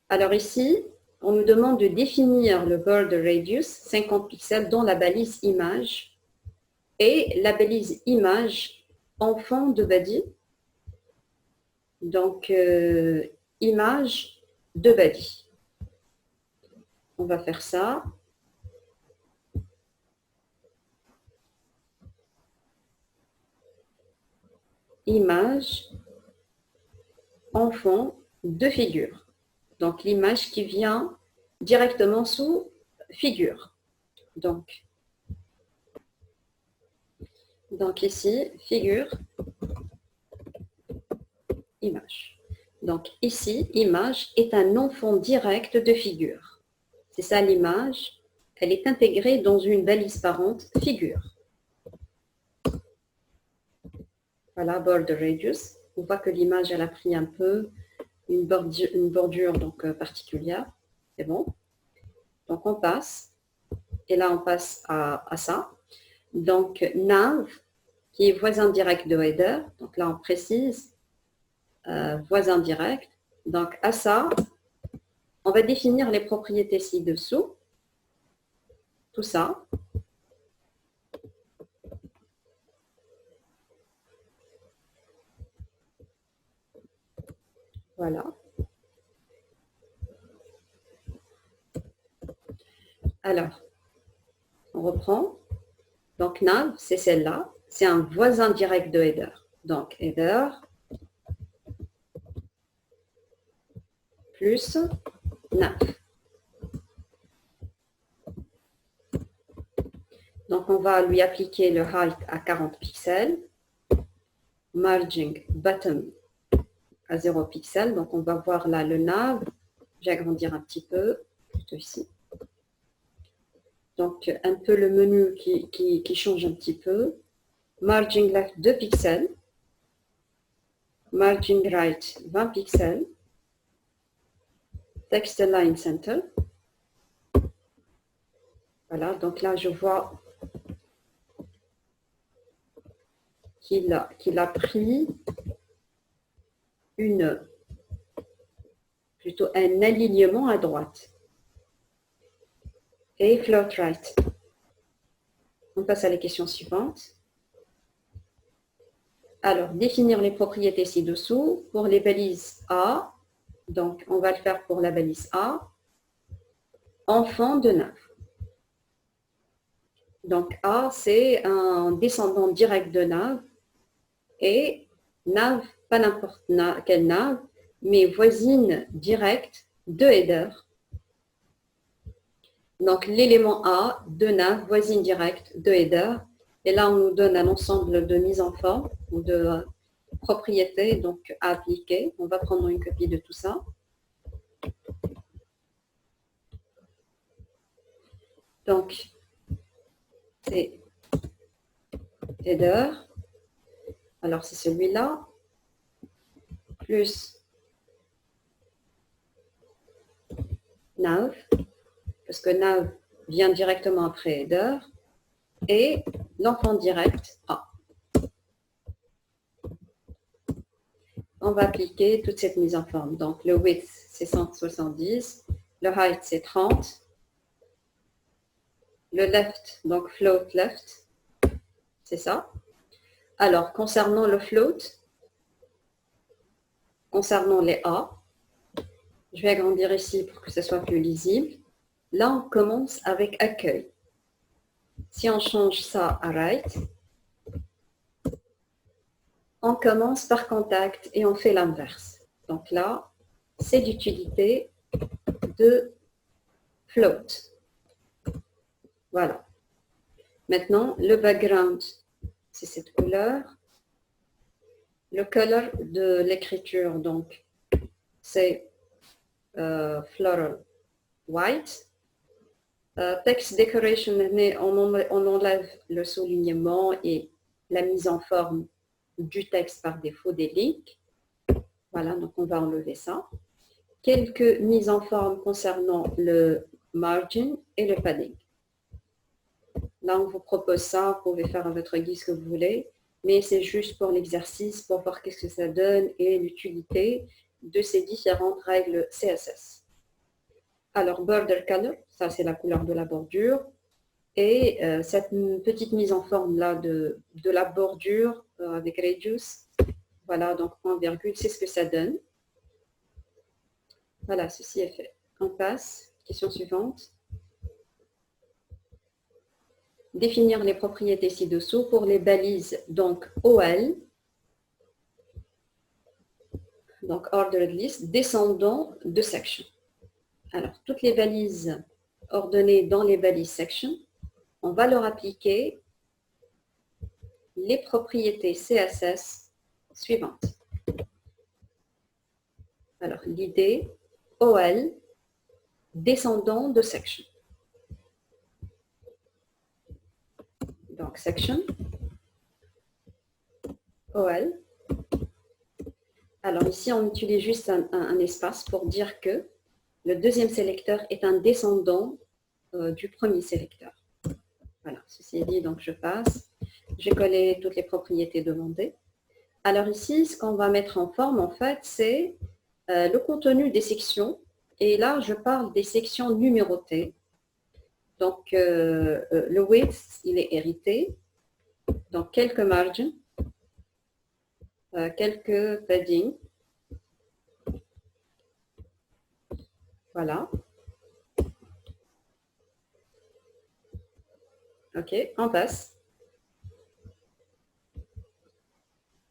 Alors ici, on nous demande de définir le border radius 50 pixels dans la balise image et la balise image en fond de body. Donc, image de body. On va faire ça. Image en fond de figure. Donc, l'image qui vient directement sous figure. Donc ici, figure, image. Donc ici, image est un enfant direct de figure. C'est ça l'image. Elle est intégrée dans une balise parente figure. Voilà, border radius. On voit que l'image, elle a pris un peu une bordure donc, particulière. C'est bon. Donc on passe. Et là, on passe à ça. Donc, nav, qui est voisin direct de header. Donc là, on précise voisin direct. Donc, à ça, on va définir les propriétés ci-dessous. Tout ça. Voilà. Alors, on reprend. Donc, nav, c'est celle-là. C'est un voisin direct de header. Donc, header plus nav. Donc, on va lui appliquer le height à 40 pixels. Margin bottom à 0 pixels. Donc, on va voir là le nav. Je vais agrandir un petit peu, plutôt ici. Donc, un peu le menu qui change un petit peu. Margin left 2 pixels. Margin right 20 pixels. Text align center. Voilà, donc là, je vois qu'il a pris plutôt un alignement à droite. Et float right. On passe à la question suivante. Alors, définir les propriétés ci-dessous. Pour les balises A, donc on va le faire pour la balise A, enfant de nav. Donc A, c'est un descendant direct de nav, et nav, pas n'importe quelle nav, mais voisine directe de header. Donc l'élément A de nav, voisine directe de header. Et là, on nous donne un ensemble de mise en forme ou de propriétés donc, à appliquer. On va prendre une copie de tout ça. Donc, c'est header. Alors, c'est celui-là. Plus nav. Parce que nav vient directement après header. Et l'enfant direct A. On va appliquer toute cette mise en forme. Donc, le width, c'est 170. Le height, c'est 30. Le left, donc float left, c'est ça. Alors, concernant le float, concernant les A, je vais agrandir ici pour que ce soit plus lisible. Là, on commence avec accueil. Si on change ça à right, on commence par contact et on fait l'inverse. Donc là, c'est l'utilité de float. Voilà. Maintenant, le background, c'est cette couleur. Le color de l'écriture, donc, c'est floral white. Text decoration, on enlève le soulignement et la mise en forme du texte par défaut des links. Voilà, donc on va enlever ça. Quelques mises en forme concernant le margin et le padding. Là, on vous propose ça, vous pouvez faire à votre guise ce que vous voulez, mais c'est juste pour l'exercice, pour voir qu'est-ce que ça donne et l'utilité de ces différentes règles CSS. Alors, border color, ça c'est la couleur de la bordure. Et cette petite mise en forme là de la bordure avec radius, voilà, donc point virgule, c'est ce que ça donne. Voilà, ceci est fait. On passe, question suivante. Définir les propriétés ci-dessous pour les balises, donc OL, donc ordered list, descendant de section. Alors, toutes les balises ordonnées dans les balises section, on va leur appliquer les propriétés CSS suivantes. Alors, l'idée, OL, descendant de section. Donc, section, OL. Alors, ici, on utilise juste un espace pour dire que le deuxième sélecteur est un descendant du premier sélecteur. Voilà, ceci est dit, donc je passe. J'ai collé toutes les propriétés demandées. Alors ici, ce qu'on va mettre en forme, en fait, c'est le contenu des sections. Et là, je parle des sections numérotées. Donc, le width, il est hérité. Donc, quelques margins, quelques padding. Voilà. OK, on passe.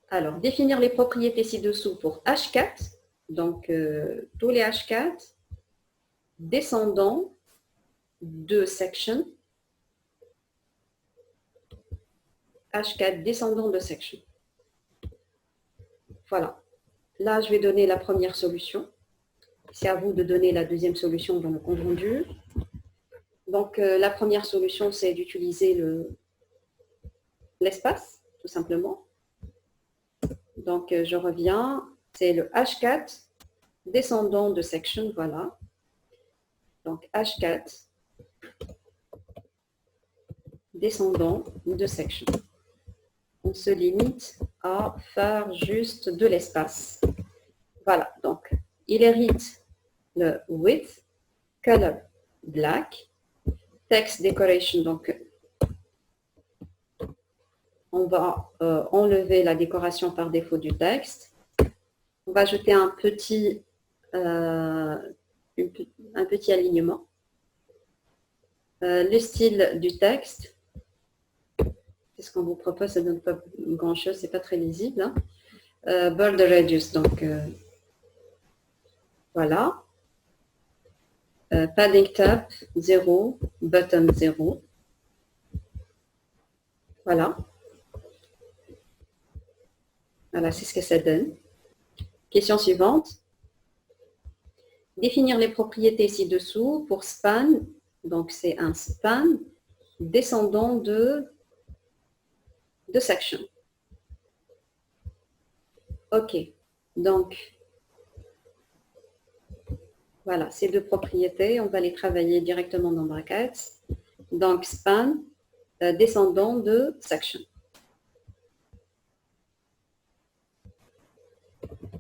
Alors, définir les propriétés ci-dessous pour H4. Donc, tous les H4 descendants de section. H4 descendant de section. Voilà. Là, je vais donner la première solution. C'est à vous de donner la deuxième solution dans le compte rendu. Donc, la première solution, c'est d'utiliser l'espace, tout simplement. Donc, je reviens. C'est le H4 descendant de section, voilà. Donc, H4 descendant de section. On se limite à faire juste de l'espace. Voilà, donc, il hérite le width, color, black, text decoration, donc on va enlever la décoration par défaut du texte. On va ajouter un petit alignement. Le style du texte, c'est ce qu'on vous propose, ça ne donne pas grand-chose, c'est pas très lisible. Hein. Border radius, donc voilà. Padding top 0, bottom 0. Voilà. Voilà, c'est ce que ça donne. Question suivante. Définir les propriétés ci-dessous pour span. Donc, c'est un span descendant de section. OK. Donc, voilà, ces deux propriétés, on va les travailler directement dans brackets. Donc, span descendant de section.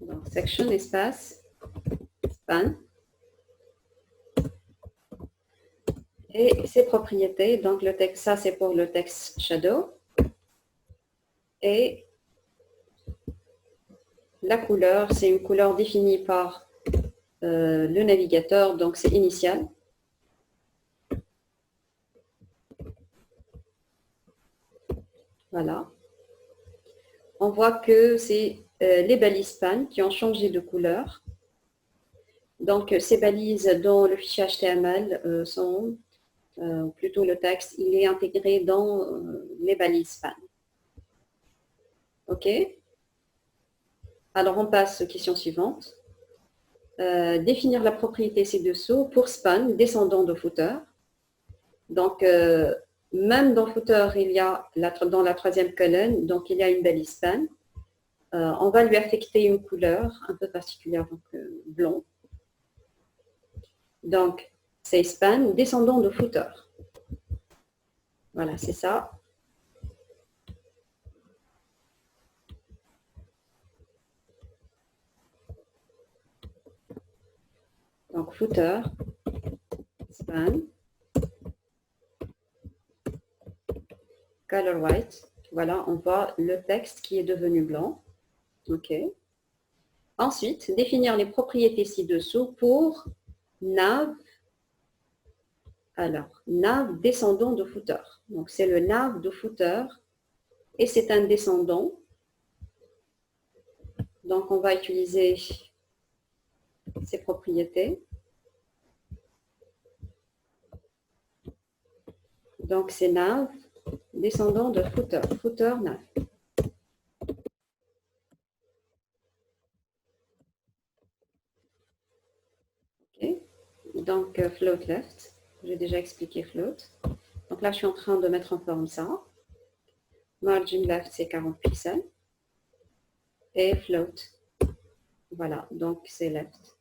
Donc, section, espace, span. Et ces propriétés, donc le texte, ça c'est pour le texte shadow. Et la couleur, c'est une couleur définie par le navigateur, donc c'est initial. Voilà. On voit que c'est les balises span qui ont changé de couleur. Donc, ces balises dans le fichier HTML sont, plutôt le texte, il est intégré dans les balises span. OK? Alors, on passe aux questions suivantes. Définir la propriété ci-dessous pour span descendant de footer. Donc, même dans footer, il y a, dans la troisième colonne, donc il y a une balise span. On va lui affecter une couleur un peu particulière, donc blond. Donc, c'est span descendant de footer. Voilà, c'est ça. Donc, footer pan, color white. Voilà, on voit le texte qui est devenu blanc. OK. Ensuite, définir les propriétés ci-dessous pour nav. Alors, nav descendant de footer. Donc, c'est le nav de footer et c'est un descendant. Donc, on va utiliser ces propriétés. Donc, c'est nav descendant de footer. Footer, nav. OK. Donc, float left. J'ai déjà expliqué float. Donc là, je suis en train de mettre en forme ça. Margin left, c'est 40 pixels. Et float. Voilà, donc c'est left.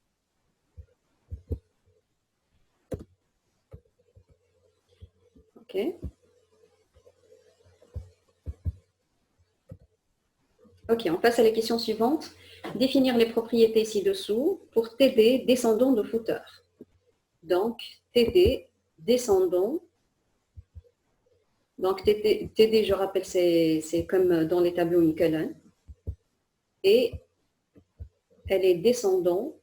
OK. OK, on passe à la question suivante. Définir les propriétés ci-dessous pour TD descendant de footer. Donc, TD descendant. Donc, TD, je rappelle, c'est comme dans les tableaux une colonne. Et elle est descendant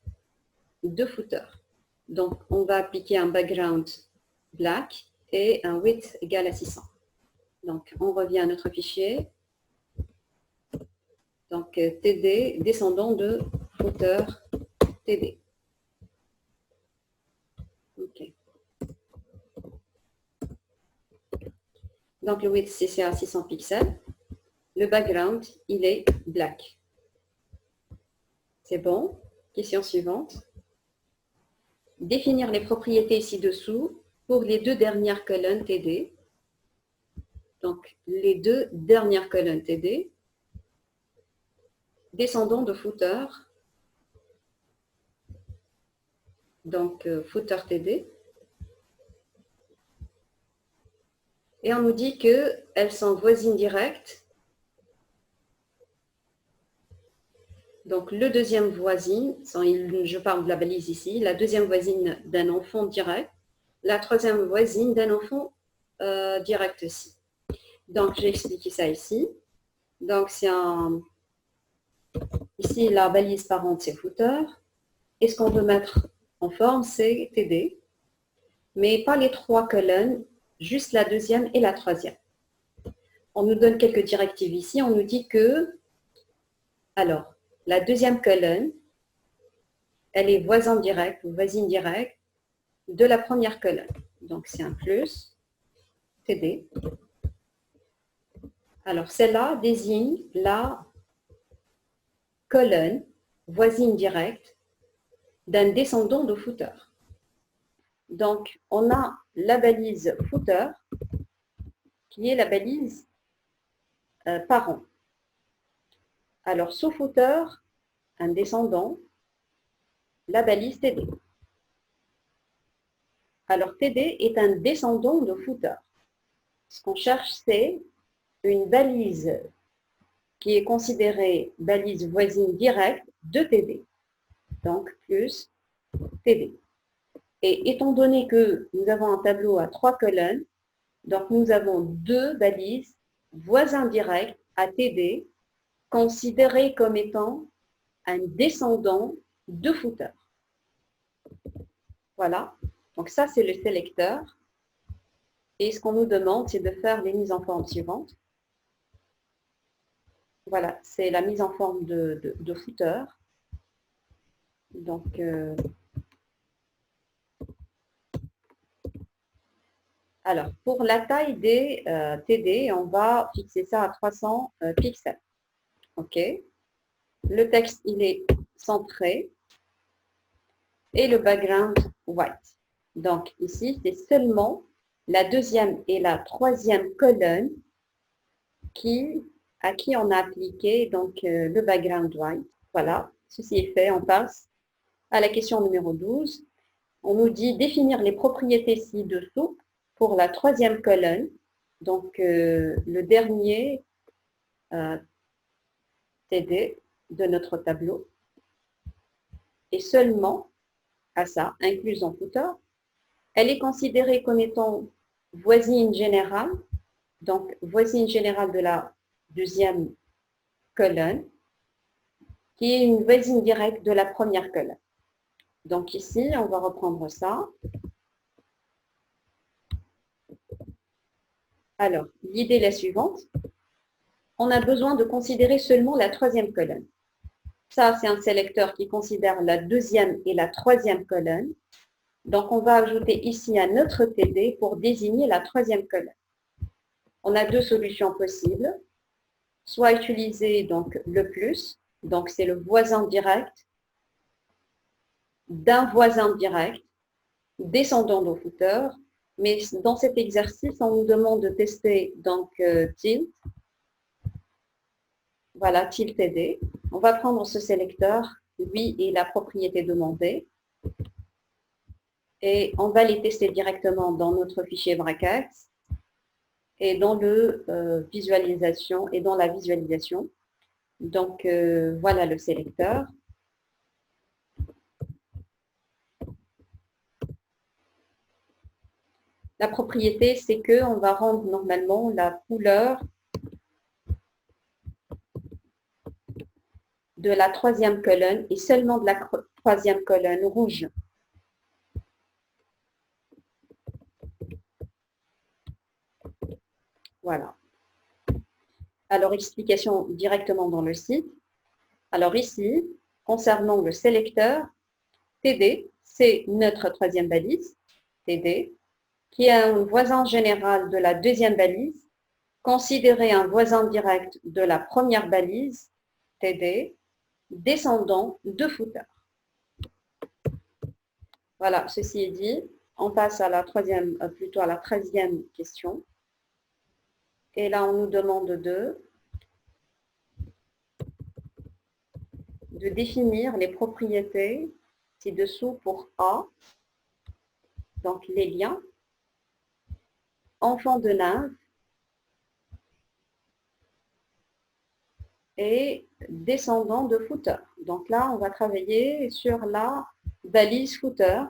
de footer. Donc, on va appliquer un background black et un width égal à 600. Donc, on revient à notre fichier. Donc, TD descendant de footer TD. OK. Donc, le width, c'est à 600 pixels. Le background, il est black. C'est bon. Question suivante. Définir les propriétés ci-dessous pour les deux dernières colonnes TD. Donc, les deux dernières colonnes TD, descendant de footer. Donc, footer TD. Et on nous dit qu'elles sont voisines directes. Donc, le deuxième voisine, je parle de la balise ici, la deuxième voisine d'un enfant direct, la troisième voisine d'un enfant direct aussi. Donc, j'ai expliqué ça ici. Donc, ici, la balise parente, c'est footer. Et ce qu'on veut mettre en forme, c'est TD. Mais pas les trois colonnes, juste la deuxième et la troisième. On nous donne quelques directives ici. On nous dit que, alors, la deuxième colonne, elle est voisin direct ou voisine directe de la première colonne. Donc, c'est un plus, TD. Alors, celle-là désigne la colonne voisine directe d'un descendant de footer. Donc, on a la balise footer qui est la balise parent. Alors, sous footer, un descendant, la balise TD. Alors, TD est un descendant de footer. Ce qu'on cherche, c'est une balise qui est considérée balise voisine directe de TD. Donc, plus TD. Et étant donné que nous avons un tableau à 3 colonnes, donc nous avons 2 balises voisins directs à TD, considérées comme étant un descendant de footer. Voilà. Donc ça, c'est le sélecteur. Et ce qu'on nous demande, c'est de faire les mises en forme suivantes. Voilà, c'est la mise en forme de footer. Donc, alors, pour la taille des TD, on va fixer ça à 300 pixels. OK. Le texte, il est centré. Et le background white. Donc, ici, c'est seulement la deuxième et la troisième colonne à qui on a appliqué donc, le background white. Voilà, ceci est fait. On passe à la question numéro 12. On nous dit définir les propriétés ci-dessous pour la troisième colonne. Donc, le dernier TD de notre tableau. Et seulement à ça, inclus en footer, Elle est considérée comme étant voisine générale, donc voisine générale de la deuxième colonne, qui est une voisine directe de la première colonne. Donc ici, on va reprendre ça. Alors, l'idée est la suivante. On a besoin de considérer seulement la troisième colonne. Ça, c'est un sélecteur qui considère la deuxième et la troisième colonne. Donc, on va ajouter ici un autre TD pour désigner la troisième colonne. On a deux solutions possibles. Soit utiliser donc le plus, donc c'est le voisin direct d'un voisin direct descendant au footer. Mais dans cet exercice, on nous demande de tester donc tilt. Voilà, tilt TD. On va prendre ce sélecteur, lui et la propriété demandée. Et on va les tester directement dans notre fichier brackets et dans visualisation et dans la visualisation. Donc, voilà le sélecteur. La propriété, c'est qu'on va rendre normalement la couleur de la troisième colonne et seulement de la troisième colonne rouge. Voilà. Alors, explication directement dans le site. Alors ici, concernant le sélecteur, TD, c'est notre troisième balise, TD, qui est un voisin général de la deuxième balise, considéré un voisin direct de la première balise, TD, descendant de footer. Voilà, ceci est dit. On passe à la troisième, plutôt à la 13e question. Et là, on nous demande de définir les propriétés ci-dessous pour A, donc les liens, enfant de nymphe et descendant de footer. Donc là, on va travailler sur la balise footer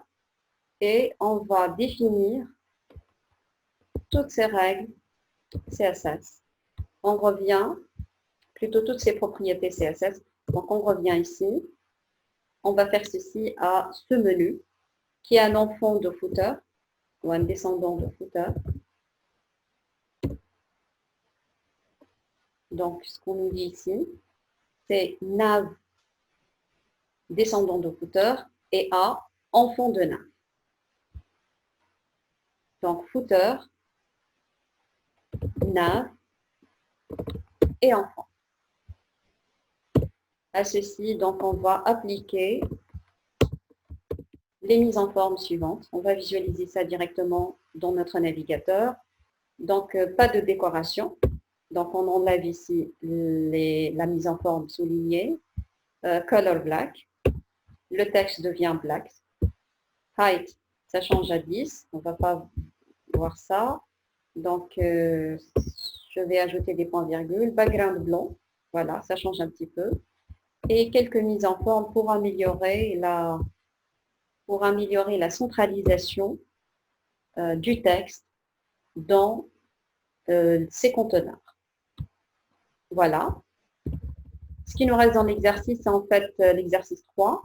et on va définir toutes ces règles CSS. On revient, plutôt toutes ces propriétés CSS. Donc on revient ici. On va faire ceci à ce menu qui est un enfant de footer ou un descendant de footer. Donc, ce qu'on nous dit ici, c'est nav descendant de footer et A enfant de nav. Donc, footer, nav et enfant. À ceci, donc, on va appliquer les mises en forme suivantes. On va visualiser ça directement dans notre navigateur. Donc, pas de décoration. Donc, on enlève ici la mise en forme soulignée. Color black. Le texte devient black. Height, ça change à 10. On ne va pas voir ça. Donc, je vais ajouter des points-virgules. Background blanc. Voilà, ça change un petit peu. Et quelques mises en forme pour améliorer la centralisation du texte dans ces conteneurs. Voilà. Ce qui nous reste dans l'exercice, c'est en fait l'exercice 3.